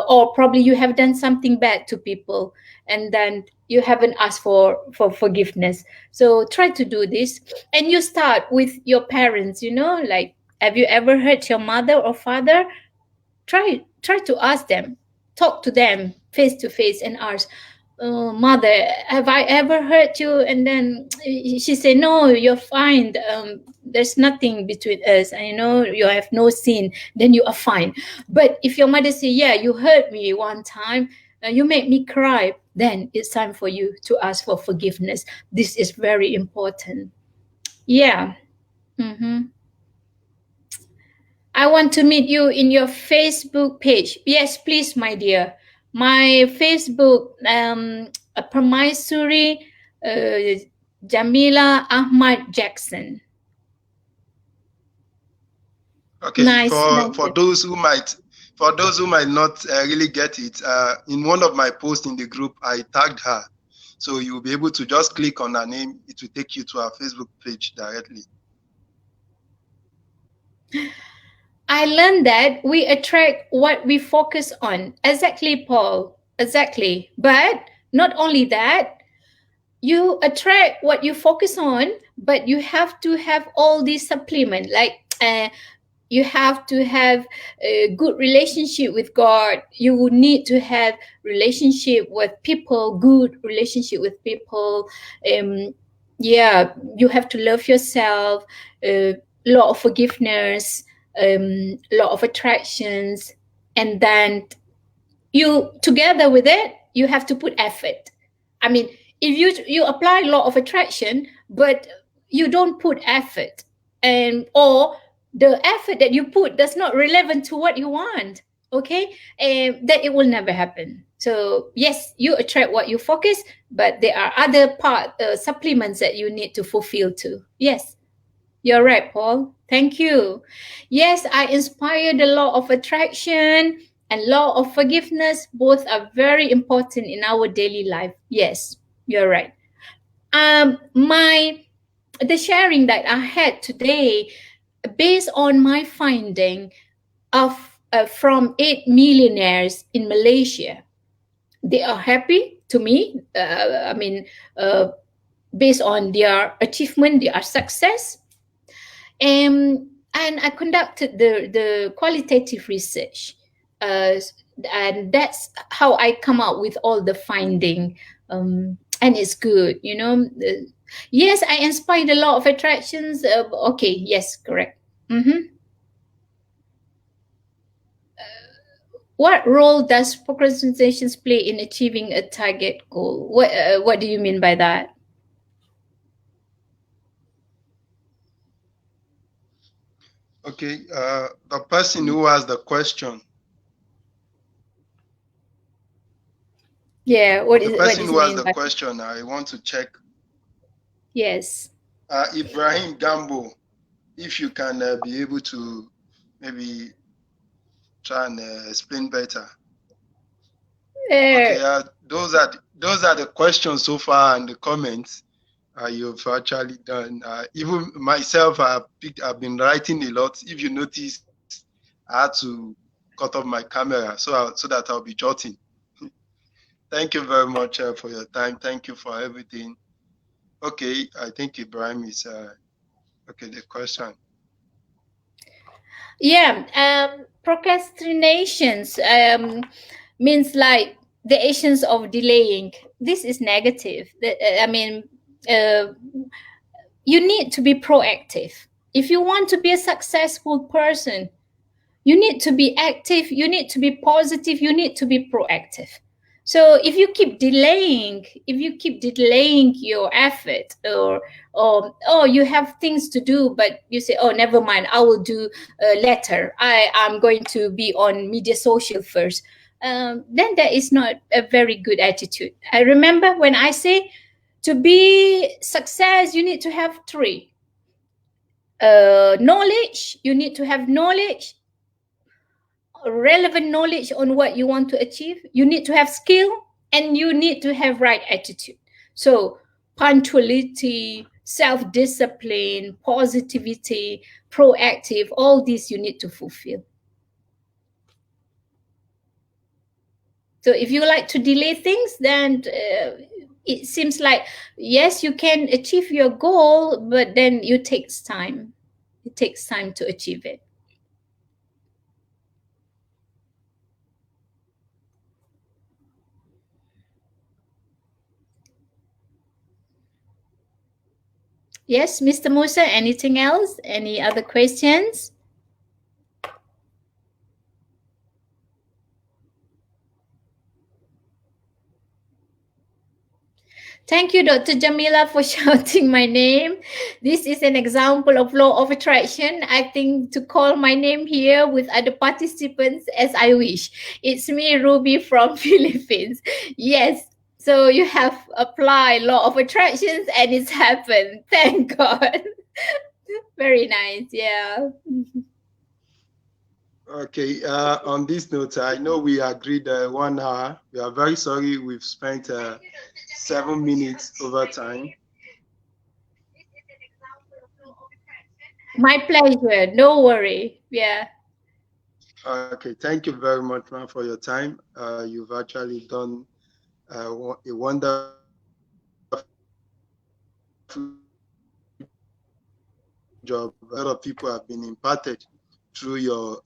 or probably you have done something bad to people, and then you haven't asked for forgiveness. So try to do this, and you start with your parents. Like, have you ever hurt your mother or father? Try to ask them, talk to them face to face and ask, mother, have I ever hurt you? And then she say, no, you're fine. There's nothing between us. I know you have no sin. Then you are fine. But if your mother say, yeah, you hurt me one time, you make me cry, then it's time for you to ask for forgiveness. This is very important. Yeah. Mm-hmm. I want to meet you in your Facebook page. Yes, please, my dear. My Facebook, Permaisuri Jamilah Ahmad Jackson. Okay, Nice. for those who might not really get it, in one of my posts in the group, I tagged her, so you'll be able to just click on her name. It will take you to our Facebook page directly. I learned that we attract what we focus on. Exactly, Paul. Exactly. But not only that, you attract what you focus on, but you have to have all these supplements, like you have to have a good relationship with God. You need to have relationship with people, good relationship with people. Yeah, you have to love yourself, law of forgiveness, law of attractions, and then you together with it, you have to put effort. I mean, if you apply law of attraction, but you don't put effort, and or the effort that you put does not relevant to what you want, okay, that it will never happen. So yes, you attract what you focus, but there are other supplements that you need to fulfill too. Yes, you're right, Paul. Thank you. Yes, I inspire the law of attraction and law of forgiveness. Both are very important in our daily life. Yes, you're right. My the sharing that I had today, based on my finding of from 8 millionaires in Malaysia, they are happy to me. Based on their achievement, their success. And I conducted the qualitative research, and that's how I come out with all the finding, and it's good. Yes, I inspired a lot of attractions. Okay, yes, correct. Mm-hmm. What role does procrastination play in achieving a target goal? What do you mean by that? Okay, the person who asked the question. Yeah, What is mean the by question? I want to check. Yes. Ibrahim Gambo, if you can be able to maybe try and explain better. Okay, those are the questions so far and the comments you've actually done. Even myself, I've been writing a lot. If you notice, I had to cut off my camera so that I'll be jotting. Thank you very much for your time. Thank you for everything. Okay, I think Ibrahim is okay. The question. Yeah, procrastinations means like the actions of delaying. This is negative. Uh, you need to be proactive. If you want to be a successful person, you need to be active, you need to be positive, you need to be proactive. So if you keep delaying your effort, or oh, you have things to do, but you say, oh, never mind, I will do later, I'm going to be on media social first, then that is not a very good attitude. I remember when I say, to be success, you need to have three. Knowledge, you need to have knowledge, relevant knowledge on what you want to achieve. You need to have skill, and you need to have right attitude. So punctuality, self-discipline, positivity, proactive, all these you need to fulfill. So if you like to delay things, then it seems like, yes, you can achieve your goal, but then it takes time. It takes time to achieve it. Yes, Mr. Musa, anything else? Any other questions? Thank you, Dr. Jamilah, for shouting my name. This is an example of law of attraction. I think to call my name here with other participants as I wish. It's me, Ruby from Philippines. Yes. So you have applied law of attractions and it's happened. Thank God. Very nice. Yeah. Okay, on this note, I know we agreed 1 hour. We are very sorry we've spent 7 minutes over time. My pleasure. No worry. Yeah. Okay, thank you very much, man, for your time. You've actually done a wonderful job. A lot of people have been imparted through your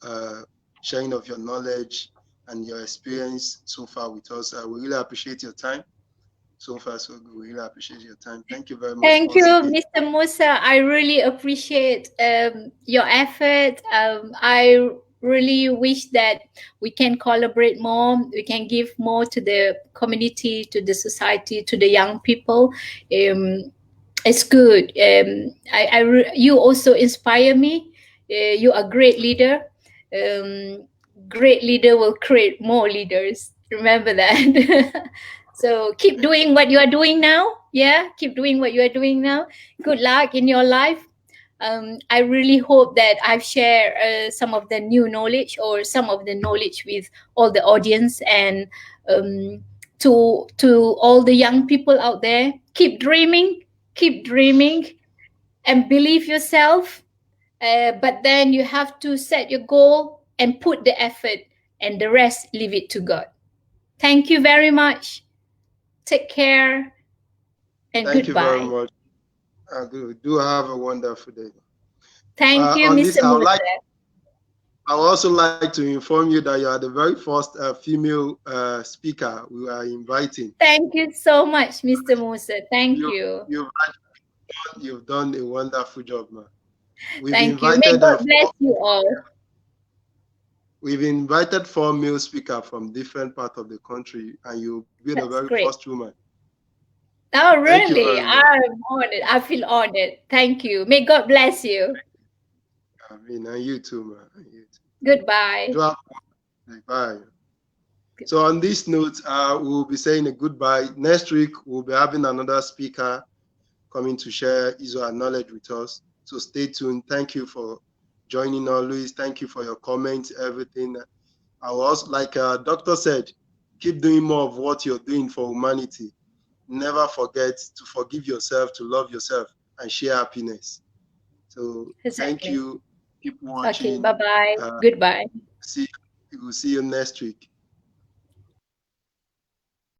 sharing of your knowledge and your experience so far with us. We really appreciate your time. So far, so good. We really appreciate your time. Thank you very much. Thank you, Mr. Musa. I really appreciate your effort. I really wish that we can collaborate more. We can give more to the community, to the society, to the young people. It's good. You also inspire me. You are a great leader. Great leader will create more leaders. Remember that. So keep doing what you are doing now. Yeah, keep doing what you are doing now. Good luck in your life. I really hope that I've shared some of the new knowledge or some of the knowledge with all the audience, and to all the young people out there. Keep dreaming, and believe yourself. But then you have to set your goal and put the effort, and the rest leave it to God. Thank you very much. Take care and Thank you very goodbye. much. Good. Do have a wonderful day. Thank you, On Mr. this, Musa. I would also like to inform you that you are the very first female speaker we are inviting. Thank you so much, Mr. Musa. Thank you. You've done a wonderful job, man. Thank you. May God bless you all. We've invited 4 male speakers from different parts of the country, and you've been the very first woman. Oh, really? I'm honored. I feel honored. Thank you. May God bless you. I mean, and you too, man. You too. Goodbye. Bye. So on this note, we'll be saying a goodbye. Next week, we'll be having another speaker coming to share his or her knowledge with us. So stay tuned. Thank you for joining us, Luis. Thank you for your comments, everything. I was, like Doctor said, keep doing more of what you're doing for humanity. Never forget to forgive yourself, to love yourself, and share happiness. So Thank you. Keep watching. Okay, bye-bye. Goodbye. We'll see you next week.